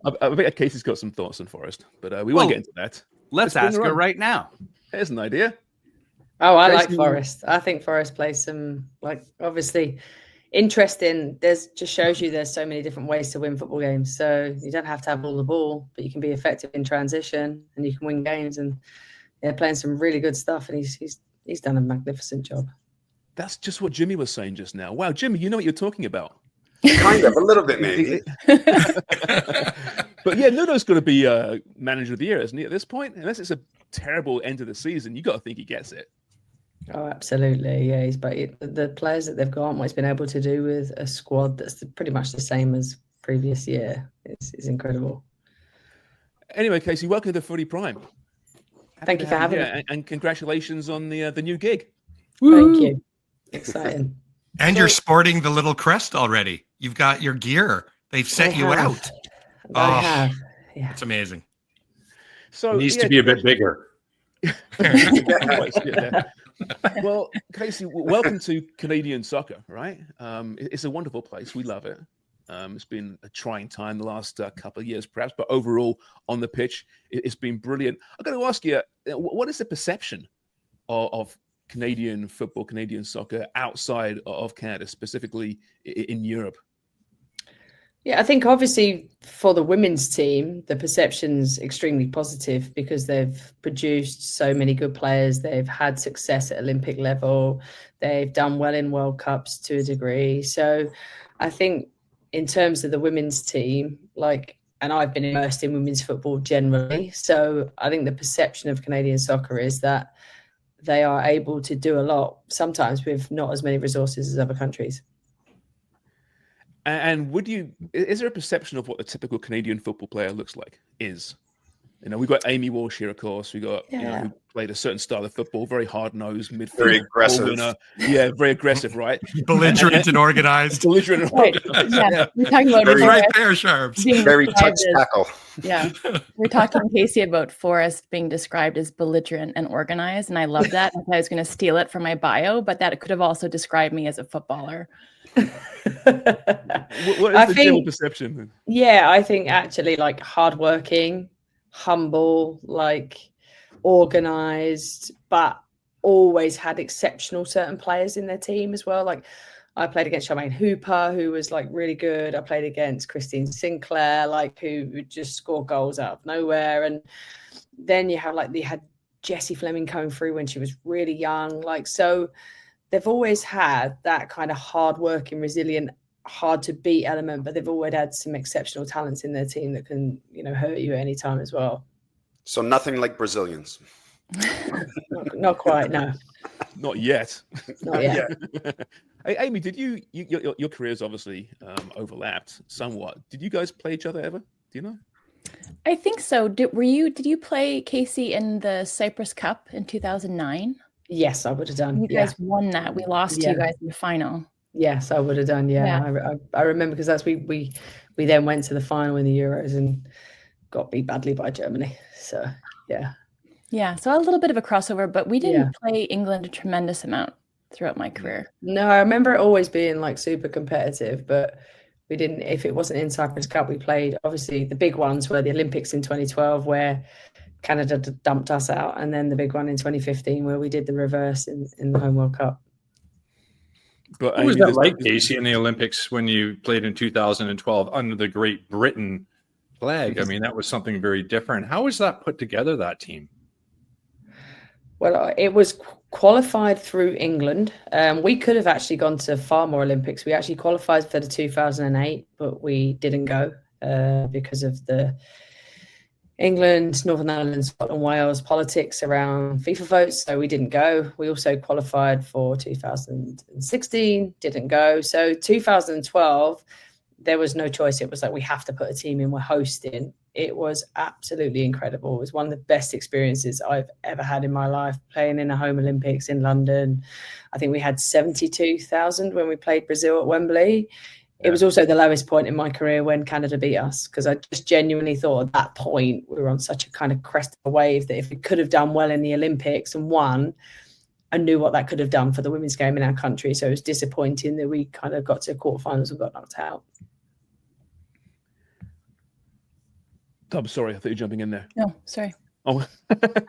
I bet Casey's got some thoughts on Forest, but we won't get into that. Let's ask her right now. Here's an idea. Oh, I like Forest. I think Forest plays some, obviously interesting. Just shows you there's so many different ways to win football games. So you don't have to have all the ball, but you can be effective in transition and you can win games. And they're playing some really good stuff. And he's done a magnificent job. That's just what Jimmy was saying just now. Wow, Jimmy, you know what you're talking about. Kind of, a little bit, maybe. But yeah, Nuno's going to be manager of the year, isn't he, at this point? Unless it's a terrible end of the season, you got to think he gets it. Oh, absolutely. Yeah, the players that they've got, what he's been able to do with a squad that's pretty much the same as previous year is incredible. Anyway, Casey, welcome to the Footy Prime. Thank you for having me. And congratulations on the new gig. Thank you. Exciting. And you're sporting the little crest already. You've got your gear. They've set you out. I have. Yeah. It's amazing. So it needs to be a bit bigger. Well, Casey, welcome to Canadian soccer, right? It's a wonderful place. We love it. It's been a trying time the last couple of years, perhaps, but overall on the pitch, it's been brilliant. I've got to ask you, what is the perception of Canadian football, Canadian soccer outside of Canada, specifically in Europe? Yeah, I think obviously for the women's team, the perception's extremely positive because they've produced so many good players. They've had success at Olympic level. They've done well in World Cups to a degree. So I think in terms of the women's team, and I've been immersed in women's football generally. So I think the perception of Canadian soccer is that they are able to do a lot, sometimes with not as many resources as other countries. And is there a perception of what the typical Canadian football player looks like? We've got Amy Walsh here, of course. We got, who played a certain style of football, very hard-nosed, midfield. Very aggressive. Winner. Yeah, very aggressive, right? Belligerent and organized. Belligerent and organized. Yeah, we're talking about right there, Sharps. Very touch tackle. Yeah, we're talking, Casey, about Forrest being described as belligerent and organized, and I love that. I was going to steal it from my bio, but that could have also described me as a footballer. What is the general perception? Yeah, I think actually hardworking, humble, organized, but always had exceptional certain players in their team as well. I played against Charmaine Hooper, who was really good. I played against Christine Sinclair, who would just score goals out of nowhere. And then you have they had Jessie Fleming coming through when she was really young. So they've always had that kind of hard-working, resilient, hard-to-beat element, but they've always had some exceptional talents in their team that can, hurt you at any time as well. So nothing like Brazilians. Not quite, no. Not yet. Not yet. Hey, Amy, did your careers obviously overlapped somewhat. Did you guys play each other ever? Do you know? I think so. Did you play, Casey, in the Cyprus Cup in 2009? Yes, I would have done. You guys won that. We lost to you guys in the final. Yes, I would have done. Yeah. I remember because we then went to the final in the Euros and got beat badly by Germany. So yeah. So a little bit of a crossover, but we didn't play England a tremendous amount throughout my career. No, I remember it always being super competitive, but we didn't. If it wasn't in Cyprus Cup, we played. Obviously, the big ones were the Olympics in 2012, where Canada dumped us out, and then the big one in 2015 where we did the reverse in the Home World Cup. But what was that like, Casey, in the Olympics when you played in 2012 under the Great Britain flag? I mean, that was something very different. How was that put together, that team? Well, it was qualified through England. We could have actually gone to far more Olympics. We actually qualified for the 2008, but we didn't go because of the England, Northern Ireland, Scotland, Wales politics around FIFA votes. So we didn't go. We also qualified for 2016, didn't go. So 2012, there was no choice. It was we have to put a team in. We're hosting. It was absolutely incredible. It was one of the best experiences I've ever had in my life, playing in a home Olympics in London. I think we had 72,000 when we played Brazil at Wembley. It was also the lowest point in my career when Canada beat us, because I just genuinely thought at that point we were on such a kind of crest of a wave that if we could have done well in the Olympics and won, I knew what that could have done for the women's game in our country. So it was disappointing that we kind of got to quarterfinals and got knocked out. I'm sorry, I thought you were jumping in there. No, sorry. Oh,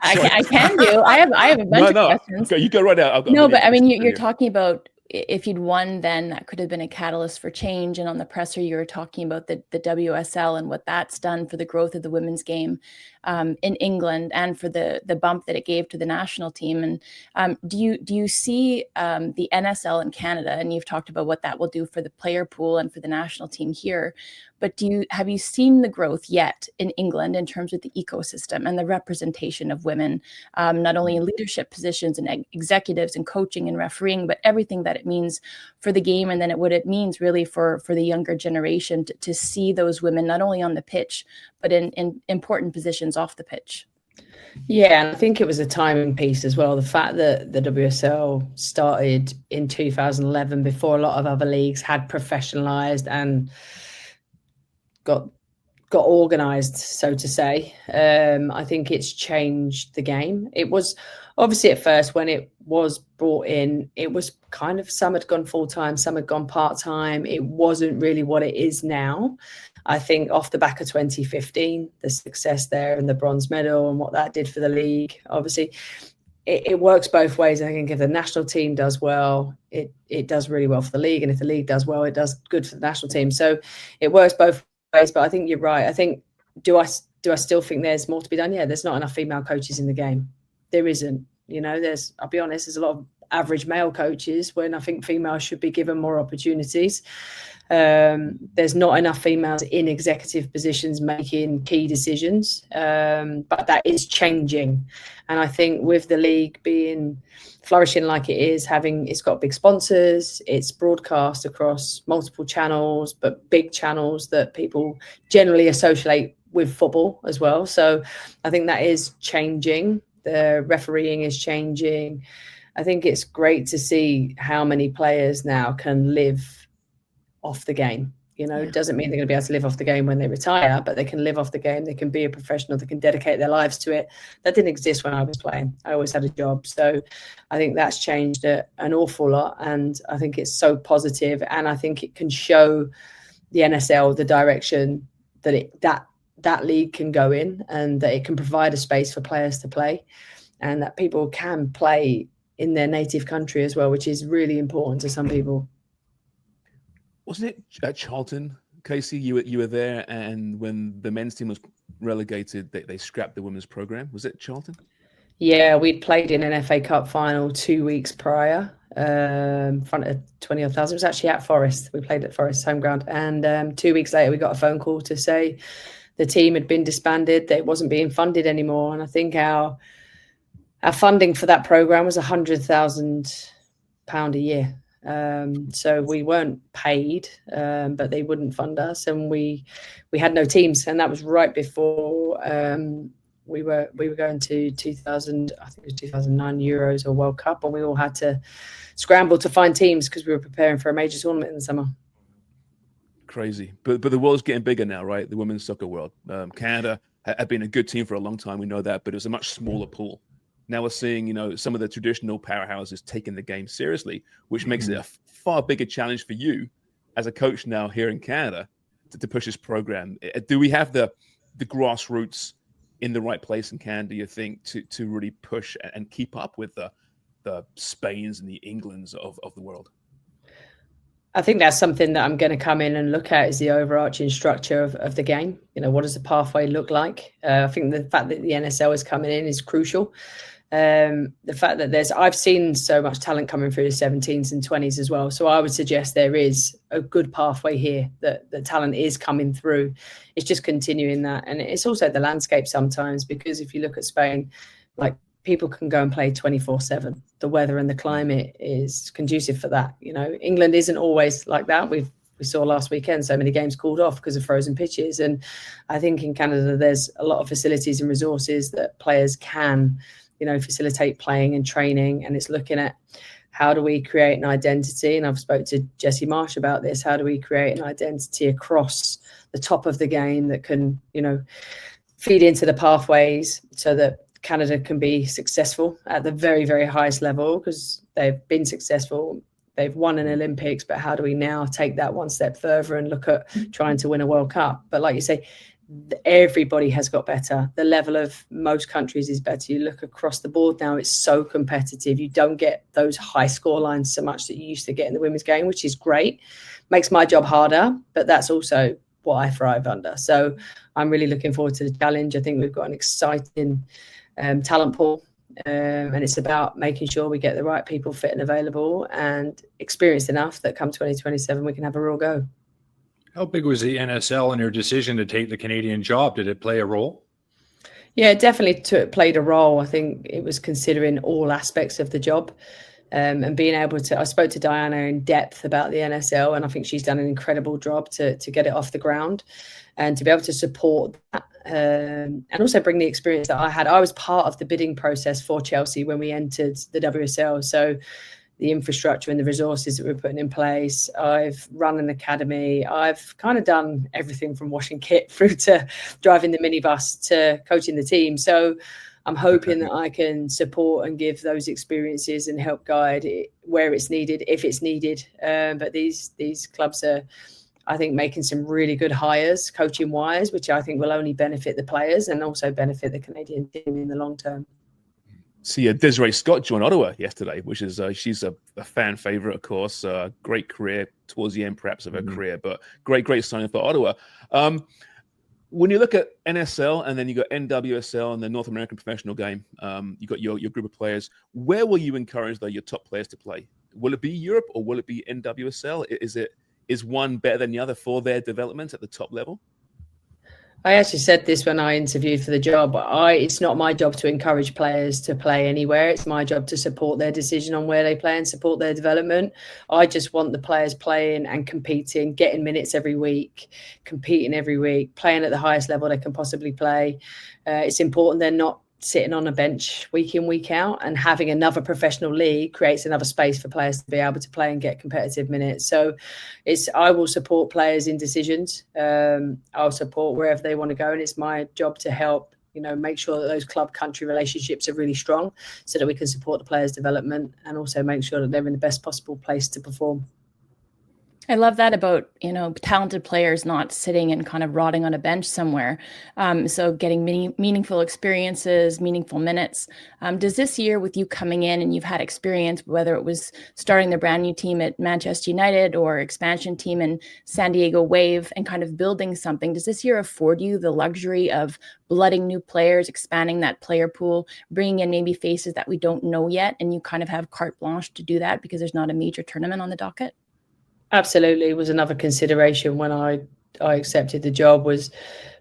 I can do. I have a bunch of questions. Okay, you go right out. No, but I mean, you're talking about if you'd won, then that could have been a catalyst for change. And on the presser, you were talking about the WSL and what that's done for the growth of the women's game in England and for the bump that it gave to the national team. And do you see the NSL in Canada? And you've talked about what that will do for the player pool and for the national team here. But have you seen the growth yet in England in terms of the ecosystem and the representation of women, not only in leadership positions and executives and coaching and refereeing, but everything that it means for the game, and then what it means really for the younger generation to see those women not only on the pitch, but in important positions off the pitch? Yeah, and I think it was a timing piece as well. The fact that the WSL started in 2011 before a lot of other leagues had professionalized and got organized, so to say. I think it's changed the game. It was obviously at first when it was brought in, it was kind of, some had gone full-time, some had gone part-time. It wasn't really what it is now. I think off the back of 2015, the success there and the bronze medal and what that did for the league, obviously it works both ways. I think if the national team does well, it does really well for the league. And if the league does well, it does good for the national team. So it works both ways, but I think you're right. I think, do I still think there's more to be done? Yeah, there's not enough female coaches in the game. There isn't, I'll be honest, there's a lot of average male coaches when I think females should be given more opportunities. There's not enough females in executive positions making key decisions, but that is changing. And I think with the league being flourishing like it is, it's got big sponsors, it's broadcast across multiple channels, but big channels that people generally associate with football as well. So I think that is changing. The refereeing is changing. I think it's great to see how many players now can live off the game. It doesn't mean they're going to be able to live off the game when they retire, but they can live off the game. They can be a professional. They can dedicate their lives to it. That didn't exist when I was playing. I always had a job. So I think that's changed an awful lot. And I think it's so positive. And I think it can show the NSL the direction that that league can go in, and that it can provide a space for players to play, and that people can play in their native country as well, which is really important to some people. Wasn't it at Charlton, Casey? You were there, and when the men's team was relegated, they scrapped the women's program. Was it Charlton? Yeah, we'd played in an FA Cup final 2 weeks prior, in front of 20,000. It was actually at Forest. We played at Forest home ground, and 2 weeks later, we got a phone call to say the team had been disbanded. That it wasn't being funded anymore. And I think our funding for that program was £100,000 a year. So we weren't paid, but they wouldn't fund us, and we had no teams. And that was right before we were going to 2009 Euros or World Cup, and we all had to scramble to find teams because we were preparing for a major tournament in the summer. Crazy, but the world's getting bigger now, right? The women's soccer world. Canada had been a good team for a long time. We know that, but it was a much smaller pool. Now we're seeing, some of the traditional powerhouses taking the game seriously, which makes it a far bigger challenge for you as a coach now here in Canada to push this program. Do we have the grassroots in the right place in Canada, you think, to really push and keep up with the Spains and the Englands of the world? I think that's something that I'm going to come in and look at, is the overarching structure of the game. What does the pathway look like? I think the fact that the NSL is coming in is crucial. The fact that I've seen so much talent coming through the 17s and 20s as well. So I would suggest there is a good pathway here, that the talent is coming through. It's just continuing that. And it's also the landscape sometimes, because if you look at Spain, like, people can go and play 24/7. The weather and the climate is conducive for that. England isn't always like that. We saw last weekend so many games called off because of frozen pitches. And I think in Canada, there's a lot of facilities and resources that players can, facilitate playing and training. And it's looking at, how do we create an identity? And I've spoke to Jesse Marsh about this. How do we create an identity across the top of the game that can, feed into the pathways so that Canada can be successful at the very, very highest level, because they've been successful. They've won an Olympics, but how do we now take that one step further and look at trying to win a World Cup? But like you say, everybody has got better. The level of most countries is better. You look across the board now, it's so competitive. You don't get those high score lines so much that you used to get in the women's game, which is great. Makes my job harder, but that's also what I thrive under. So I'm really looking forward to the challenge. I think we've got an exciting talent pool, and it's about making sure we get the right people fit and available and experienced enough that come 2027 we can have a real go. How big was the NSL in your decision to take the Canadian job? Did it play a role? Yeah, it definitely played a role. I think it was considering all aspects of the job, and being able to, I spoke to Diana in depth about the NSL, and I think she's done an incredible job to get it off the ground and to be able to support that, and also bring the experience that I had. I was part of the bidding process for Chelsea when we entered the WSL. So the infrastructure and the resources that we're putting in place. I've run an academy. I've kind of done everything from washing kit through to driving the minibus to coaching the team. So I'm hoping that I can support and give those experiences and help guide it where it's needed, if it's needed. But these clubs are, I think, making some really good hires, coaching-wise, which I think will only benefit the players and also benefit the Canadian team in the long term. See, Desiree Scott joined Ottawa yesterday, which is she's a fan favorite, of course. Great career towards the end, perhaps, of her career, but great signing for Ottawa. When you look at NSL and then you got NWSL and the North American professional game, you got your group of players. Where will you encourage your top players to play? Will it be Europe or will it be NWSL? Is one better than the other for their development at the top level? I actually said this when I interviewed for the job. It's not my job to encourage players to play anywhere. It's my job to support their decision on where they play and support their development. I just want the players playing and competing, getting minutes every week, competing every week, playing at the highest level they can possibly play. It's important they're not sitting on a bench week in, week out, and having another professional league creates another space for players to be able to play and get competitive minutes. So I will support players in decisions. I'll support wherever they want to go. And it's my job to help, make sure that those club country relationships are really strong so that we can support the players' development and also make sure that they're in the best possible place to perform. I love that about, talented players not sitting and kind of rotting on a bench somewhere. So getting meaningful experiences, meaningful minutes. Does this year, with you coming in and you've had experience, whether it was starting the brand new team at Manchester United or expansion team in San Diego Wave and kind of building something, does this year afford you the luxury of blooding new players, expanding that player pool, bringing in maybe faces that we don't know yet, and you kind of have carte blanche to do that because there's not a major tournament on the docket? Absolutely. It was another consideration when I accepted the job. Was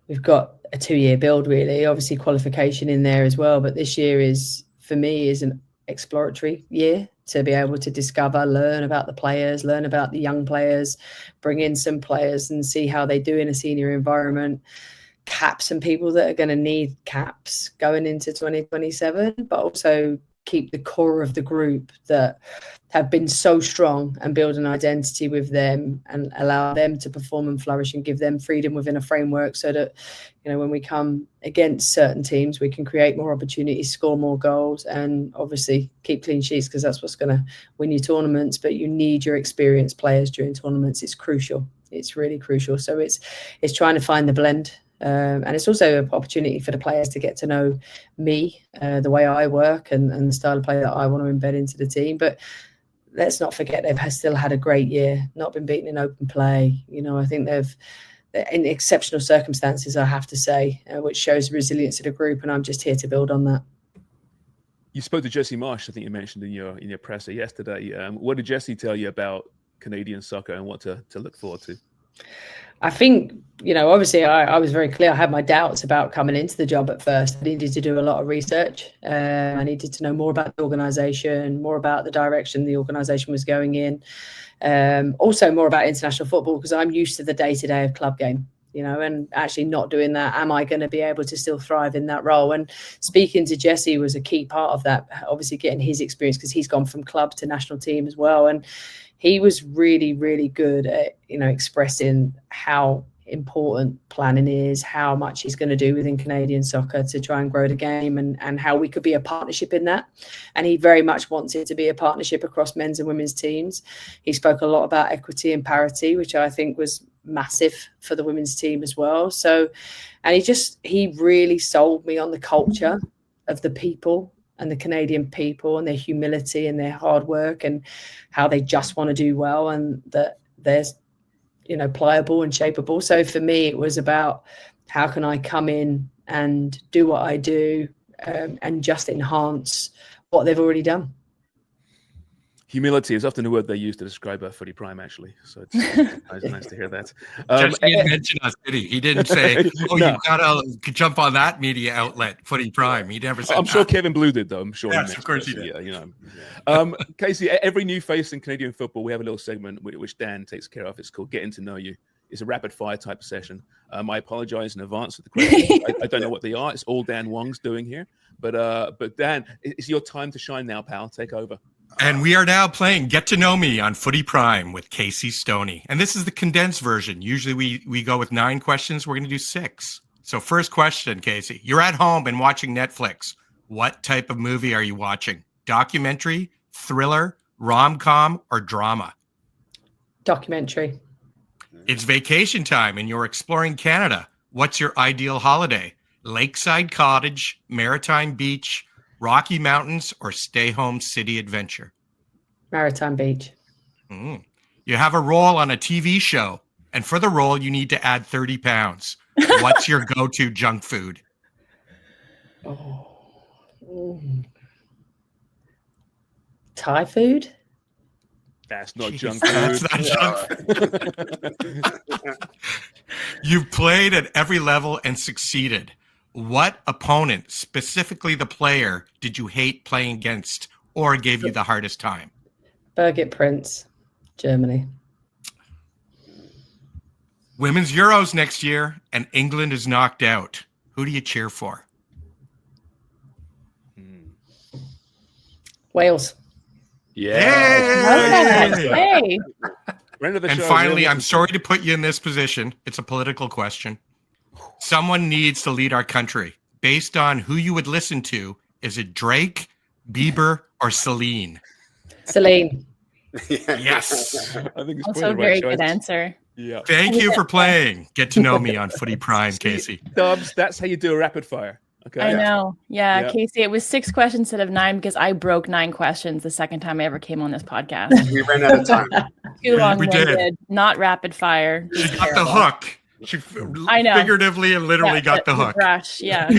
we've got a 2-year build, really, obviously qualification in there as well, but this year for me is an exploratory year to be able to discover, learn about the players, learn about the young players, bring in some players and see how they do in a senior environment, cap some people that are going to need caps going into 2027, but also keep the core of the group that have been so strong and build an identity with them and allow them to perform and flourish and give them freedom within a framework so that, when we come against certain teams, we can create more opportunities, score more goals, and obviously keep clean sheets because that's what's going to win you tournaments. But you need your experienced players during tournaments. It's crucial. It's really crucial. So it's trying to find the blend. And it's also an opportunity for the players to get to know me, the way I work and the style of play that I want to embed into the team. But let's not forget they've still had a great year, not been beaten in open play. I think they're in exceptional circumstances, I have to say, which shows the resilience of the group. And I'm just here to build on that. You spoke to Jesse Marsh, I think you mentioned in your presser yesterday. What did Jesse tell you about Canadian soccer and what to look forward to? I think, obviously I was very clear. I had my doubts about coming into the job at first. I needed to do a lot of research. I needed to know more about the organisation, more about the direction the organisation was going in. Also more about international football, because I'm used to the day-to-day of club game, and actually not doing that. Am I going to be able to still thrive in that role? And speaking to Jesse was a key part of that, obviously getting his experience because he's gone from club to national team as well. And he was really, really good at, expressing how important planning is, how much he's going to do within Canadian soccer to try and grow the game and how we could be a partnership in that. And he very much wants it to be a partnership across men's and women's teams. He spoke a lot about equity and parity, which I think was massive for the women's team as well. So, and he really sold me on the culture of the people and the Canadian people and their humility and their hard work and how they just want to do well and that they're, pliable and shapeable. So for me, it was about how can I come in and do what I do and just enhance what they've already done. Humility is often the word they use to describe Footy Prime, actually. So it's nice to hear that. Just he didn't mention us, did he? He didn't say, "Oh, no. You've got to jump on that media outlet, Footy Prime." He never said. I'm sure Kevin Blue did, though. I'm sure. Yes, of course he did. Yeah, Casey, every new face in Canadian football, we have a little segment which Dan takes care of. It's called "Getting to Know You." It's a rapid fire type of session. I apologize in advance for the questions. I don't know what they are. It's all Dan Wong's doing here. But Dan, it's your time to shine now, pal. Take over. And we are now playing Get to Know Me on Footy Prime with Casey Stoney. And this is the condensed version. Usually we go with 9 questions. We're going to do 6. So first question, Casey. You're at home and watching Netflix. What type of movie are you watching? Documentary, thriller, rom-com, or drama? Documentary. It's vacation time and you're exploring Canada. What's your ideal holiday? Lakeside cottage, maritime beach, Rocky Mountains, or stay-home city adventure? Maritime Beach. You have a role on a TV show, and for the role, you need to add 30 pounds. What's your go-to junk food? Thai food? That's not junk food. That's not junk food. You've played at every level and succeeded. What opponent, specifically the player, did you hate playing against or gave you the hardest time? Birgit Prince, Germany. Women's Euros next year and England is knocked out. Who do you cheer for? Wales. Yeah. Hey. And finally, I'm sorry to put you in this position. It's a political question. Someone needs to lead our country. Based on who you would listen to, is it Drake, Bieber, or Celine? Celine. Yes. I think it's Also a very good answer. Yeah. Thank you for playing. Get to know me on Footy Prime, Casey. Dubs, that's how you do a rapid fire. Okay. I know. Yeah, Casey, it was 6 questions instead of 9 because I broke 9 questions the second time I ever came on this podcast. We ran out of time. Too We did. long-winded, not rapid fire. She got the hook. She I know. Figuratively and literally got the hook. Rush, yeah.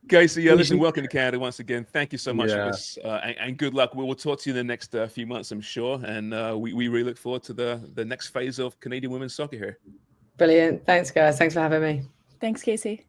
Casey, listen, welcome to Canada once again. Thank you so much for this, and good luck. We will talk to you in the next few months, I'm sure, and we really look forward to the next phase of Canadian women's soccer here. Brilliant. Thanks, guys. Thanks for having me. Thanks, Casey.